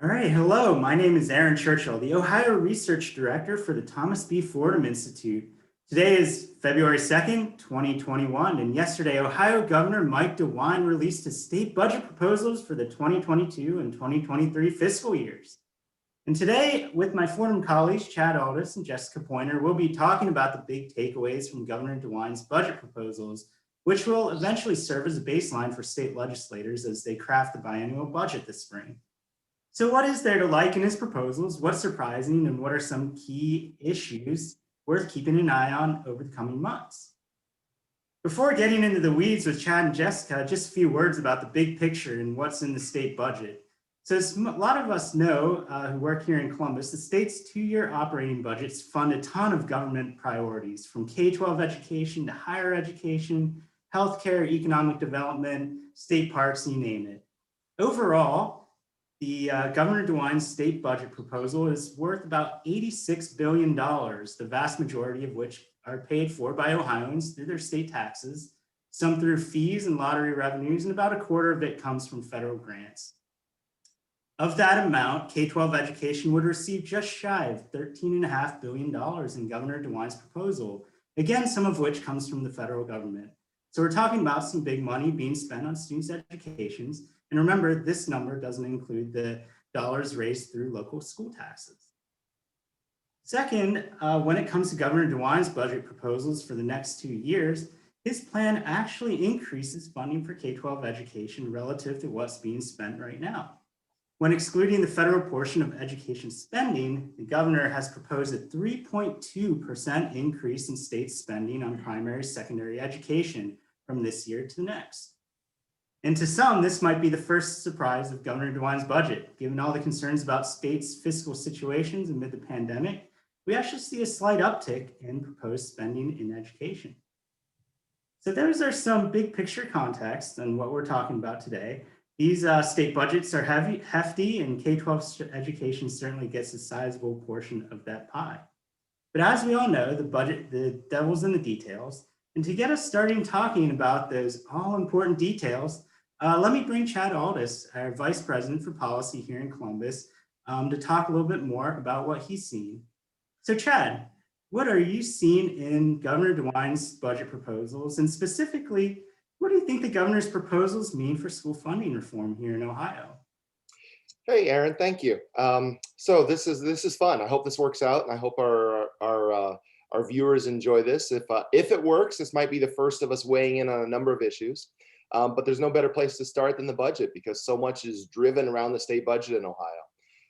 All right, hello. My name is Aaron Churchill, the Ohio Research Director for the Thomas B. Fordham Institute. Today is February 2nd, 2021, and yesterday, Ohio Governor Mike DeWine released his state budget proposals for the 2022 and 2023 fiscal years. And today, with my Fordham colleagues, Chad Aldis and Jessica Poiner, we'll be talking about the big takeaways from Governor DeWine's budget proposals, which will eventually serve as a baseline for state legislators as they craft the biennial budget this spring. So what is there to like in his proposals? What's surprising and what are some key issues worth keeping an eye on over the coming months? Before getting into the weeds with Chad and Jessica, just a few words about the big picture and what's in the state budget. So as a lot of us know who work here in Columbus, the state's two-year operating budgets fund a ton of government priorities, from K-12 education to higher education, healthcare, economic development, state parks, you name it. Overall, the Governor DeWine's state budget proposal is worth about $86 billion, the vast majority of which are paid for by Ohioans through their state taxes, some through fees and lottery revenues, and about a quarter of it comes from federal grants. Of that amount, K-12 education would receive just shy of $13.5 billion in Governor DeWine's proposal, again, some of which comes from the federal government. So we're talking about some big money being spent on students' educations. And remember, this number doesn't include the dollars raised through local school taxes. Second, when it comes to Governor DeWine's budget proposals for the next 2 years, his plan actually increases funding for K-12 education relative to what's being spent right now. When excluding the federal portion of education spending, the governor has proposed a 3.2% increase in state spending on primary secondary education from this year to the next. And to some, this might be the first surprise of Governor DeWine's budget. Given all the concerns about states' fiscal situations amid the pandemic, we actually see a slight uptick in proposed spending in education. So those are some big picture context on what we're talking about today. These state budgets are hefty, and K-12 education certainly gets a sizable portion of that pie. But as we all know, the devil's in the details. And to get us started talking about those all-important details, let me bring Chad Aldis, our Vice President for Policy here in Columbus, to talk a little bit more about what he's seen. So Chad, what are you seeing in Governor DeWine's budget proposals? And specifically, what do you think the governor's proposals mean for school funding reform here in Ohio? Hey, Aaron, thank you. So this is fun. I hope this works out, and I hope our viewers enjoy this. If it works, this might be the first of us weighing in on a number of issues. But there's no better place to start than the budget, because so much is driven around the state budget in Ohio.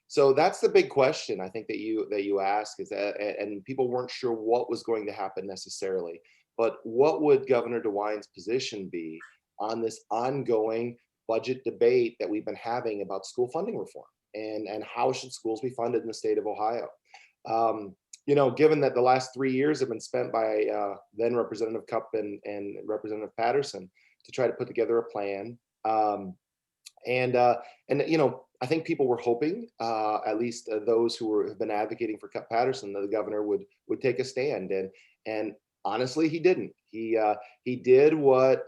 So that's the big question I think that you ask, is that, and people weren't sure what was going to happen necessarily, but what would Governor DeWine's position be on this ongoing budget debate that we've been having about school funding reform, and how should schools be funded in the state of Ohio? Given that the last 3 years have been spent by then Representative Cupp and Representative Paterson to try to put together a plan. I think people were hoping, at least those who have been advocating for Cupp Paterson, that the governor would take a stand, and honestly, he didn't. He did what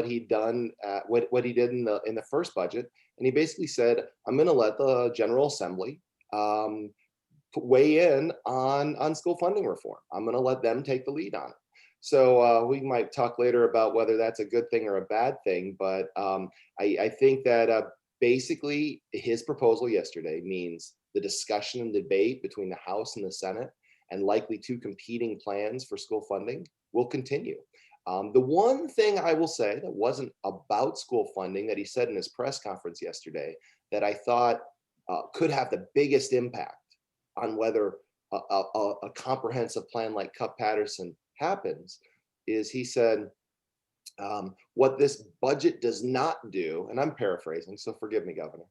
he'd done, what he did in the first budget, and he basically said, "I'm going to let the General Assembly weigh in on school funding reform. I'm going to let them take the lead on it." So we might talk later about whether that's a good thing or a bad thing, but I think that basically his proposal yesterday means the discussion and debate between the House and the Senate, and likely two competing plans for school funding, will continue. The one thing I will say that wasn't about school funding that he said in his press conference yesterday that I thought could have the biggest impact on whether a comprehensive plan like Cupp Paterson happens is, he said, what this budget does not do, and I'm paraphrasing, so forgive me, Governor,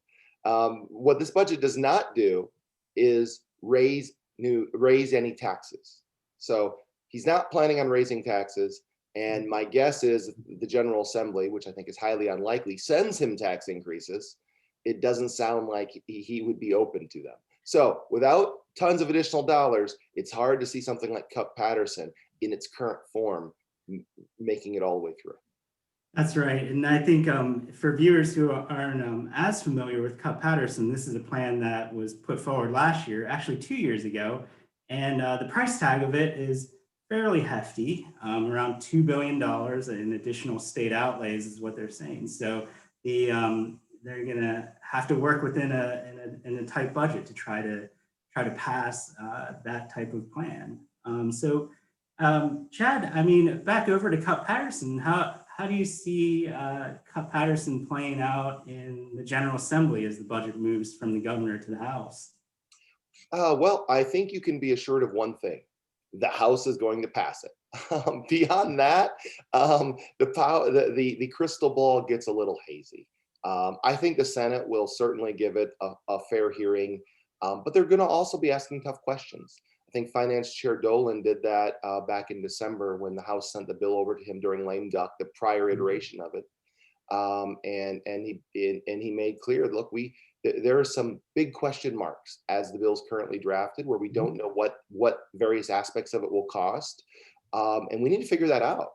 what this budget does not do is raise any taxes. So he's not planning on raising taxes, and my guess is the General Assembly, which I think is highly unlikely, sends him tax increases. It doesn't sound like he would be open to them. So without tons of additional dollars, it's hard to see something like Cupp Paterson in its current form making it all the way through. That's right. And I think for viewers who aren't as familiar with Cup Paterson, this is a plan that was put forward last year, actually 2 years ago. And the price tag of it is fairly hefty, around $2 billion in additional state outlays is what they're saying. So they're going to have to work within in a tight budget to try to pass that type of plan. Chad, I mean, back over to Cup Patterson. How do you see Cup Patterson playing out in the General Assembly as the budget moves from the governor to the House? Well, I think you can be assured of one thing: the House is going to pass it. Beyond that, the crystal ball gets a little hazy. I think the Senate will certainly give it a fair hearing, but they're going to also be asking tough questions. I think Finance Chair Dolan did that back in December when the House sent the bill over to him during lame duck, the prior iteration of it. And he made clear, look, there are some big question marks as the bill's currently drafted, where we don't know what various aspects of it will cost, and we need to figure that out.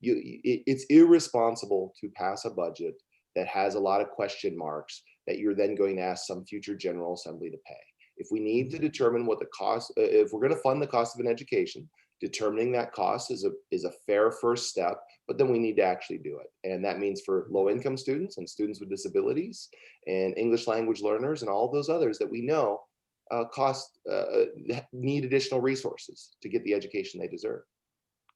It's irresponsible to pass a budget that has a lot of question marks that you're then going to ask some future General Assembly to pay. If we need to determine what the cost, if we're going to fund the cost of an education, determining that cost is a fair first step, but then we need to actually do it. And that means for low income students and students with disabilities and English language learners and all those others that we know need additional resources to get the education they deserve.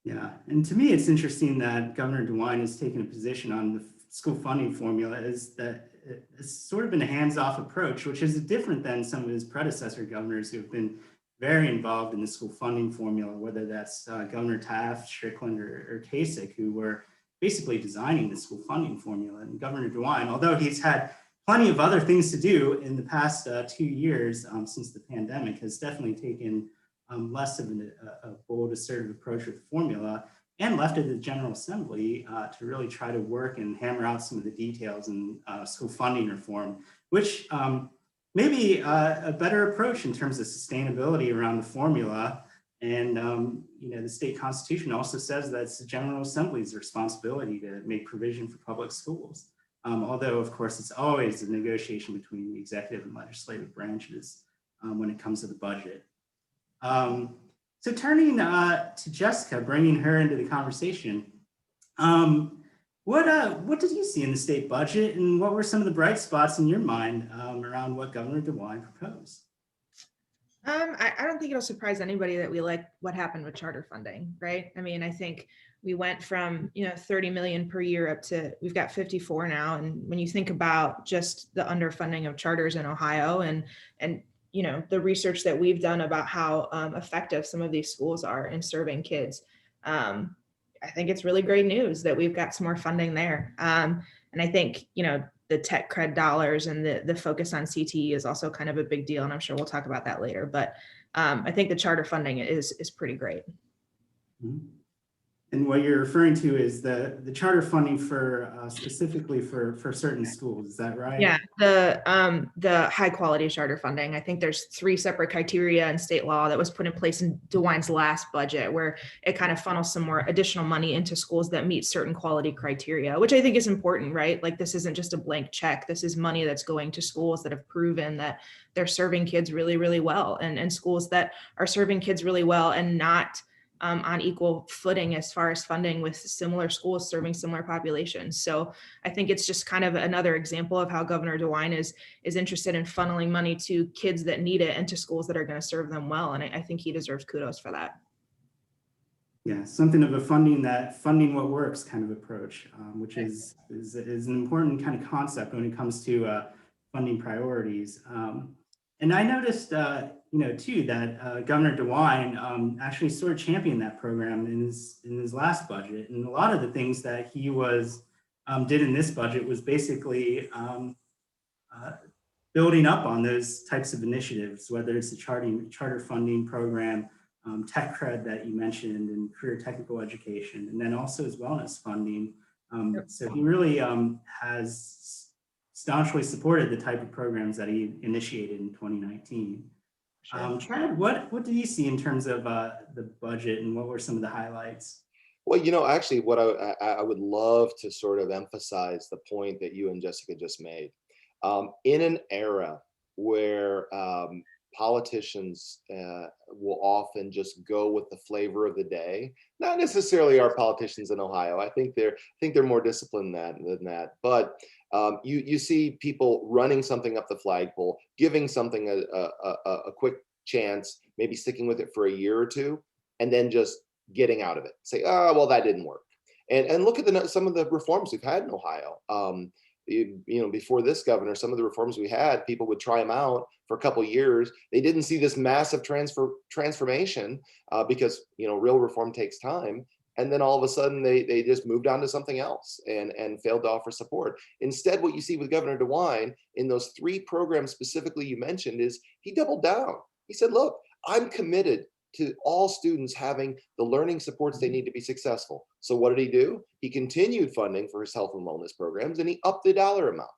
Yeah, and to me, it's interesting that Governor DeWine has taken a position on the school funding formula, is that it's sort of been a hands-off approach, which is different than some of his predecessor governors who have been very involved in the school funding formula, whether that's Governor Taft, Strickland, or Kasich, who were basically designing the school funding formula. And Governor DeWine, although he's had plenty of other things to do in the past 2 years since the pandemic, has definitely taken less of a bold, assertive approach with the formula, and left it to the General Assembly to really try to work and hammer out some of the details in school funding reform, which may be a better approach in terms of sustainability around the formula. And the state constitution also says that it's the General Assembly's responsibility to make provision for public schools. Although, of course, it's always a negotiation between the executive and legislative branches when it comes to the budget. So turning to Jessica, bringing her into the conversation, what did you see in the state budget, and what were some of the bright spots in your mind around what Governor DeWine proposed? I don't think it'll surprise anybody that we like what happened with charter funding, right? I mean, I think we went from 30 million per year up to we've got 54 now. And when you think about just the underfunding of charters in Ohio and the research that we've done about how effective some of these schools are in serving kids, I think it's really great news that we've got some more funding there. And I think the tech cred dollars and the focus on CTE is also kind of a big deal, and I'm sure we'll talk about that later. But I think the charter funding is pretty great. Mm-hmm. And what you're referring to is the charter funding for specifically for certain schools. Is that right? Yeah, the high quality charter funding. I think there's 3 separate criteria in state law that was put in place in DeWine's last budget, where it kind of funnels some more additional money into schools that meet certain quality criteria, which I think is important, right? Like, this isn't just a blank check. This is money that's going to schools that have proven that they're serving kids really, really well, and schools that are serving kids really well and not on equal footing as far as funding with similar schools serving similar populations. So I think it's just kind of another example of how Governor DeWine is interested in funneling money to kids that need it and to schools that are going to serve them well. And I think he deserves kudos for that. Yeah, something of a funding what works kind of approach, which is an important kind of concept when it comes to funding priorities. And I noticed, too, that Governor DeWine actually sort of championed that program in his last budget. And a lot of the things that he did in this budget was basically building up on those types of initiatives, whether it's the charter funding program, tech cred that you mentioned, and career technical education, and then also his wellness funding. So he really has staunchly supported the type of programs that he initiated in 2019. Sure. Chad, what did you see in terms of the budget, and what were some of the highlights? Well, actually, what I would love to sort of emphasize the point that you and Jessica just made. In an era where politicians will often just go with the flavor of the day, not necessarily our politicians in Ohio. I think they're more disciplined than that. But you see people running something up the flagpole, giving something a quick chance, maybe sticking with it for a year or two, and then just getting out of it. Say, oh, well, that didn't work. And look at some of the reforms we've had in Ohio. Before this governor, some of the reforms we had, people would try them out for a couple of years. They didn't see this massive transformation because real reform takes time. And then all of a sudden, they just moved on to something else and failed to offer support. Instead, what you see with Governor DeWine in those 3 programs specifically you mentioned is he doubled down. He said, look, I'm committed to all students having the learning supports they need to be successful. So what did he do? He continued funding for his health and wellness programs, and he upped the dollar amount.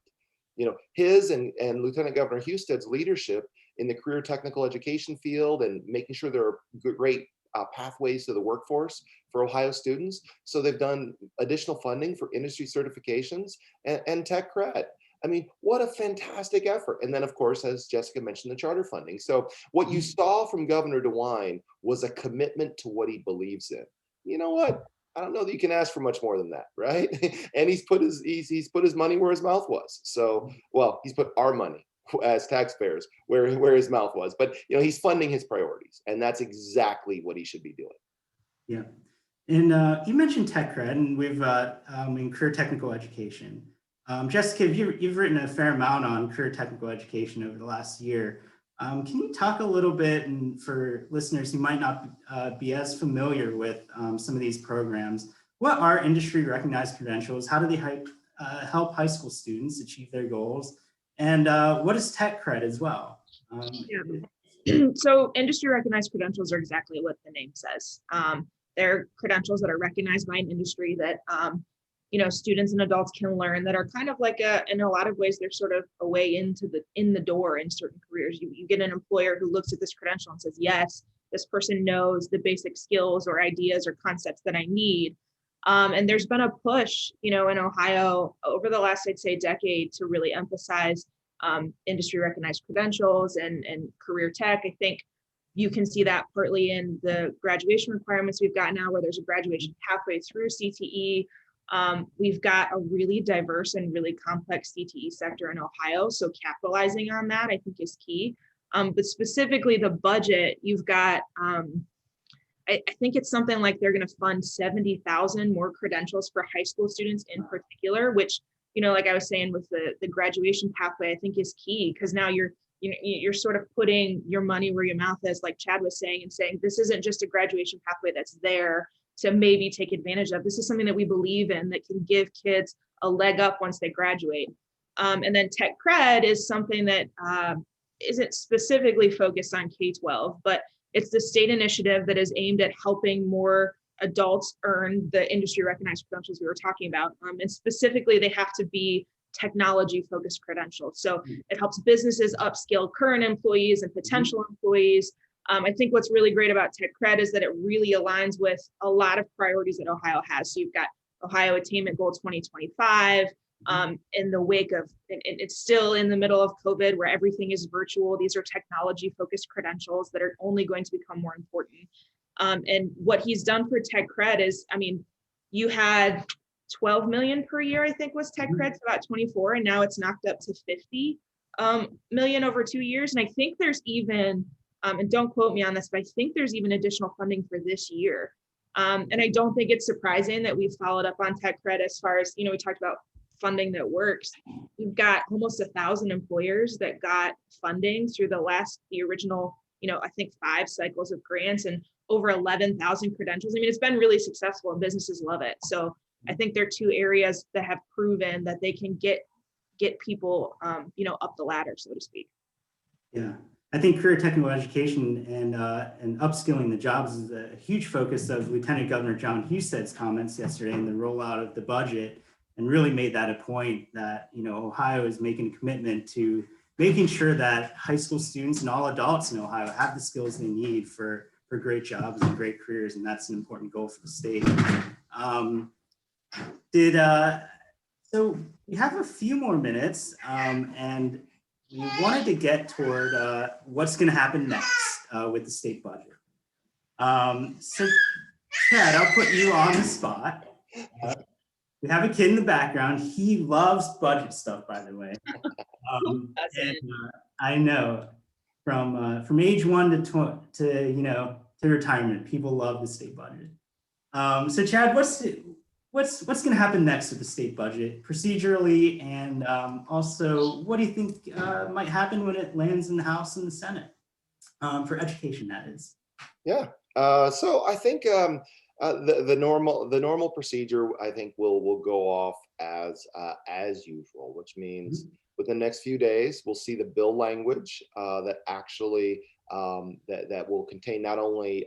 His and Lieutenant Governor Husted's leadership in the career technical education field and making sure there are great pathways to the workforce for Ohio students. So they've done additional funding for industry certifications and tech cred. I mean, what a fantastic effort. And then, of course, as Jessica mentioned, the charter funding. So what you saw from Governor DeWine was a commitment to what he believes in. You know what? I don't know that you can ask for much more than that, right? And he's put his money where his mouth was. So, well, he's put our money as taxpayers where his mouth was. But, he's funding his priorities. And that's exactly what he should be doing. Yeah. And you mentioned tech cred, and we've in career technical education. Jessica, you've written a fair amount on career technical education over the last year. Can you talk a little bit, and for listeners who might not be as familiar with some of these programs, what are industry recognized credentials? How do they help high school students achieve their goals? And what is tech cred as well? So industry recognized credentials are exactly what the name says. They're credentials that are recognized by an industry that students and adults can learn, that are kind of like in a lot of ways, they're sort of a way in the door in certain careers. You get an employer who looks at this credential and says, yes, this person knows the basic skills or ideas or concepts that I need. And there's been a push, in Ohio over the last, I'd say, decade to really emphasize industry recognized credentials and career tech. I think you can see that partly in the graduation requirements we've got now, where there's a graduation pathway through CTE. We've got a really diverse and really complex CTE sector in Ohio. So capitalizing on that, I think, is key. But specifically the budget, you've got, I think it's something like they're going to fund 70,000 more credentials for high school students in particular, which, like I was saying with the graduation pathway, I think is key, because now you're sort of putting your money where your mouth is, like Chad was saying, and saying, this isn't just a graduation pathway that's there to maybe take advantage of. This is something that we believe in that can give kids a leg up once they graduate. And then tech cred is something that isn't specifically focused on K-12, but it's the state initiative that is aimed at helping more adults earn the industry recognized credentials we were talking about. And specifically, they have to be technology focused credentials. So it helps businesses upskill current employees and potential employees. I think what's really great about tech cred is that it really aligns with a lot of priorities that Ohio has. So you've got Ohio Attainment Goal 2025 in the wake of, it's still in the middle of COVID where everything is virtual. These are technology focused credentials that are only going to become more important. And what he's done for tech cred is, you had 12 million per year, I think was tech cred, so about 24, and now it's knocked up to 50 million over 2 years. And I think there's even, and don't quote me on this, but I think there's even additional funding for this year. And I don't think it's surprising that we've followed up on tech cred as far as, we talked about funding that works. We've got almost 1,000 employers that got funding through the original, I think 5 cycles of grants, and over 11,000 credentials. It's been really successful and businesses love it. So I think there are 2 areas that have proven that they can get people, up the ladder, so to speak. Yeah, I think career technical education and upskilling the jobs is a huge focus of Lieutenant Governor John Husted's comments yesterday in the rollout of the budget, and really made that a point that, Ohio is making a commitment to making sure that high school students and all adults in Ohio have the skills they need for great jobs and great careers. And that's an important goal for the state. So we have a few more minutes, and we wanted to get toward what's going to happen next with the state budget. So Chad, I'll put you on the spot. We have a kid in the background. He loves budget stuff, by the way. I know from age 1 to retirement, people love the state budget. So Chad, what's going to happen next with the state budget procedurally, and also what do you think might happen when it lands in the House and the Senate for education? That is. Yeah. So I think the normal procedure, I think, will go off as usual, which means within the next few days we'll see the bill language that actually that will contain not only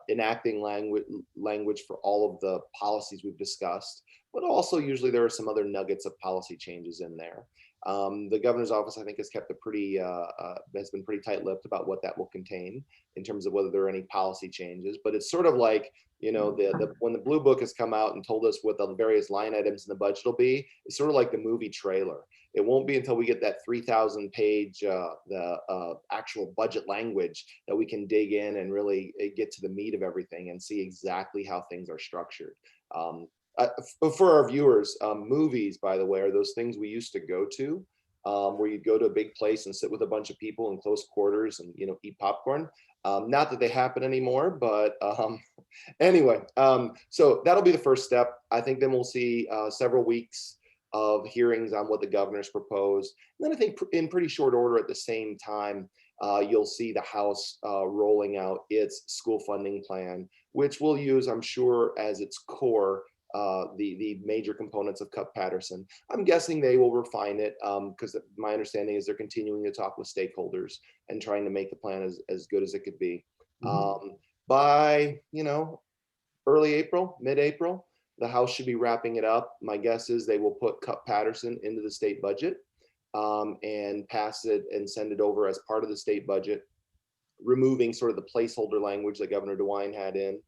enacting language for all of the policies we've discussed, but also usually there are some other nuggets of policy changes in there. The governor's office, I think, has kept has been pretty tight-lipped about what that will contain in terms of whether there are any policy changes. But it's sort of like, when the Blue Book has come out and told us what the various line items in the budget will be, it's sort of like the movie trailer. It won't be until we get that 3,000-page actual budget language that we can dig in and really get to the meat of everything and see exactly how things are structured. For our viewers, movies, by the way, are those things we used to go to, where you'd go to a big place and sit with a bunch of people in close quarters and eat popcorn. Not that they happen anymore, but anyway, so that'll be the first step. I think then we'll see several weeks of hearings on what the governor's proposed. And then I think in pretty short order at the same time, you'll see the House rolling out its school funding plan, which will use, I'm sure, as its core the major components of Paterson. I'm guessing they will refine it because my understanding is they're continuing to talk with stakeholders and trying to make the plan as good as it could be. By early April, mid-April, the House should be wrapping it up. My guess is they will put Paterson into the state budget and pass it and send it over as part of the state budget, removing sort of the placeholder language that Governor DeWine had in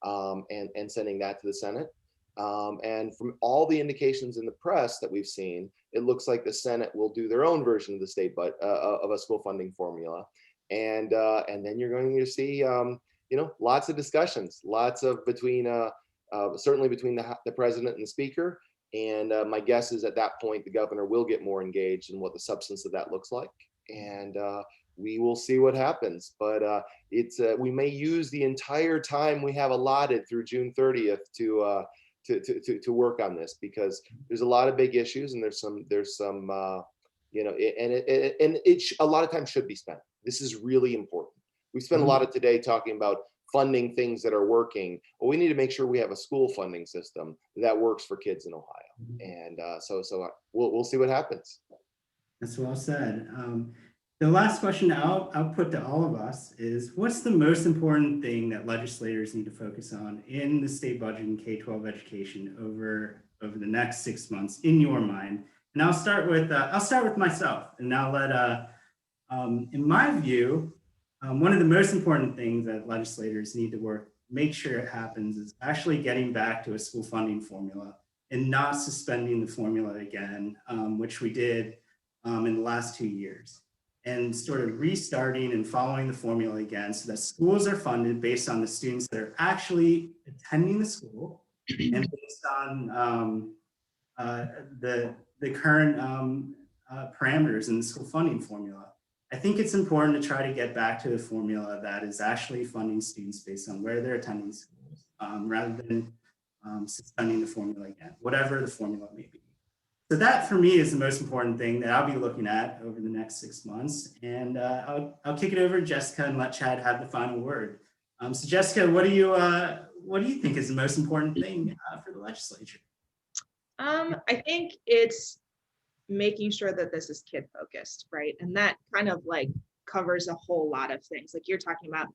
and sending that to the Senate. And from all the indications in the press that we've seen, it looks like the Senate will do their own version of the state of a school funding formula, and then you're going to see lots of discussions, lots of certainly between the president and the speaker. And my guess is at that point the governor will get more engaged in what the substance of that looks like, and we will see what happens. But we may use the entire time we have allotted through June 30th to work on this, because there's a lot of big issues, and there's some a lot of time should be spent. This is really important. We spent a lot of today talking about funding things that are working, but we need to make sure we have a school funding system that works for kids in Ohio. And so we'll see what happens. That's well said. The last question I'll put to all of us is, what's the most important thing that legislators need to focus on in the state budget and K-12 education over the next 6 months, in your mind? And I'll start with myself, and I'll let, in my view, one of the most important things that legislators need to make sure it happens is actually getting back to a school funding formula and not suspending the formula again, which we did in the last 2 years. And sort of restarting and following the formula again, so that schools are funded based on the students that are actually attending the school and based on the current parameters in the school funding formula. I think it's important to try to get back to the formula that is actually funding students based on where they're attending schools, rather than suspending the formula again, whatever the formula may be. So that for me is the most important thing that I'll be looking at over the next 6 months. And I'll kick it over to Jessica and let Chad have the final word. So Jessica, what do you think is the most important thing for the legislature? I think it's making sure that this is kid focused, right? And that kind of like covers a whole lot of things. Like you're talking about,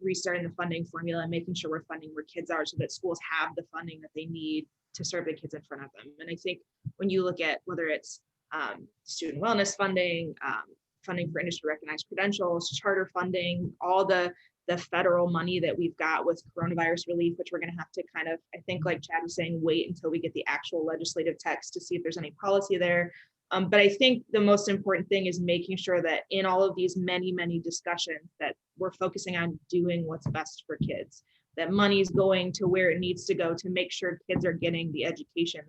restarting the funding formula and making sure we're funding where kids are so that schools have the funding that they need to serve the kids in front of them. And I think when you look at whether it's student wellness funding, funding for industry recognized credentials, charter funding, all the the federal money that we've got with coronavirus relief, which we're going to have to kind of, I think, like Chad was saying, wait until we get the actual legislative text to see if there's any policy there. But I think the most important thing is making sure that in all of these many, many discussions that we're focusing on doing what's best for kids, that money's going to where it needs to go to make sure kids are getting the education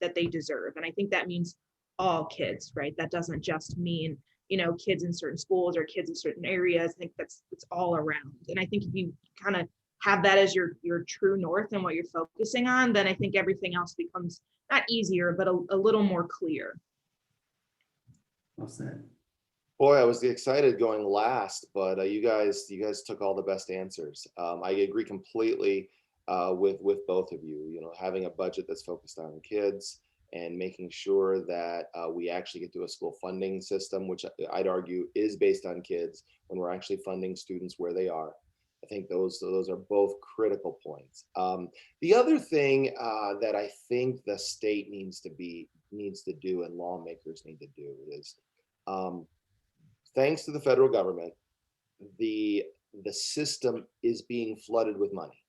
that they deserve. And I think that means all kids, right? That doesn't just mean, kids in certain schools or kids in certain areas. I think it's all around. And I think if you kind of have that as your true north and what you're focusing on, then I think everything else becomes not easier, but a little more clear. Well said. Boy, I was excited going last, but you guys took all the best answers. I agree completely with both of you. Having a budget that's focused on kids and making sure that we actually get to a school funding system, which I'd argue is based on kids when we're actually funding students where they are. I think those are both critical points. The other thing that I think the state needs to do and lawmakers need to do is, thanks to the federal government, the system is being flooded with money.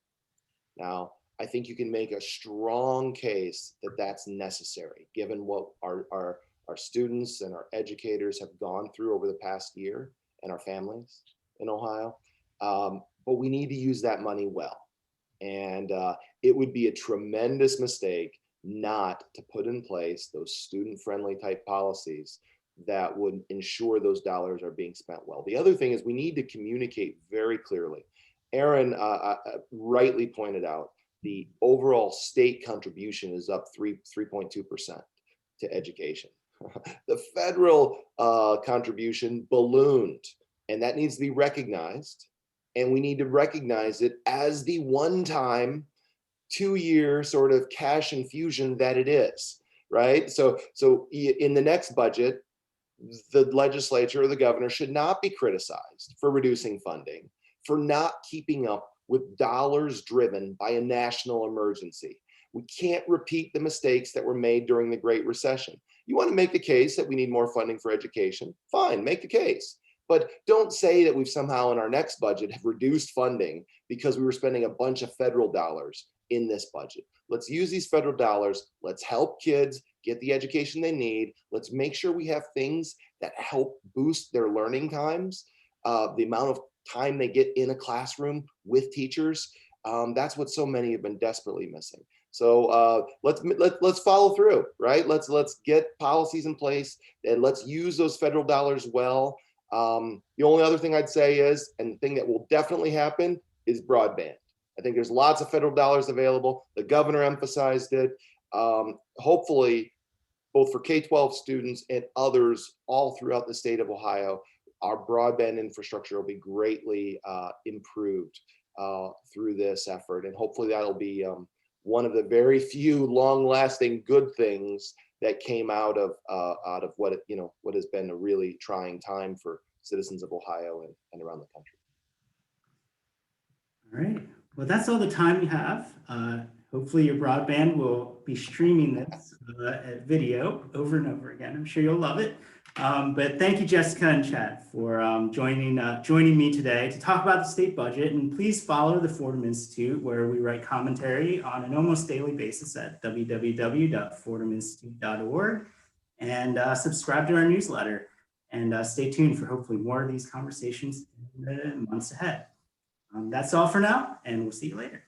Now, I think you can make a strong case that that's necessary, given what our students and our educators have gone through over the past year and our families in Ohio. But we need to use that money well. And it would be a tremendous mistake not to put in place those student-friendly type policies that would ensure those dollars are being spent well. The other thing is we need to communicate very clearly. Aaron rightly pointed out the overall state contribution is up 3.2% to education. The federal contribution ballooned, and that needs to be recognized. And we need to recognize it as the one-time 2-year sort of cash infusion that it is, right? So in the next budget, the legislature or the governor should not be criticized for reducing funding, for not keeping up with dollars driven by a national emergency. We can't repeat the mistakes that were made during the Great Recession. You want to make the case that we need more funding for education? Fine, make the case. But don't say that we've somehow in our next budget have reduced funding because we were spending a bunch of federal dollars in this budget. Let's use these federal dollars. Let's help kids get the education they need. Let's make sure we have things that help boost their learning times, the amount of time they get in a classroom with teachers. That's what so many have been desperately missing. So let's follow through, right? Let's get policies in place and let's use those federal dollars well. The only other thing I'd say is, and the thing that will definitely happen, is broadband. I think there's lots of federal dollars available. The governor emphasized it. Hopefully, both for K-12 students and others all throughout the state of Ohio, our broadband infrastructure will be greatly improved through this effort. And hopefully that'll be one of the very few long-lasting good things that came out of what has been a really trying time for citizens of Ohio and around the country. All right. Well, that's all the time we have. Hopefully your broadband will be streaming this video over and over again. I'm sure you'll love it. But thank you, Jessica and Chad, for joining me today to talk about the state budget. And please follow the Fordham Institute, where we write commentary on an almost daily basis at www.fordhaminstitute.org, and subscribe to our newsletter. And stay tuned for hopefully more of these conversations in the months ahead. That's all for now, and we'll see you later.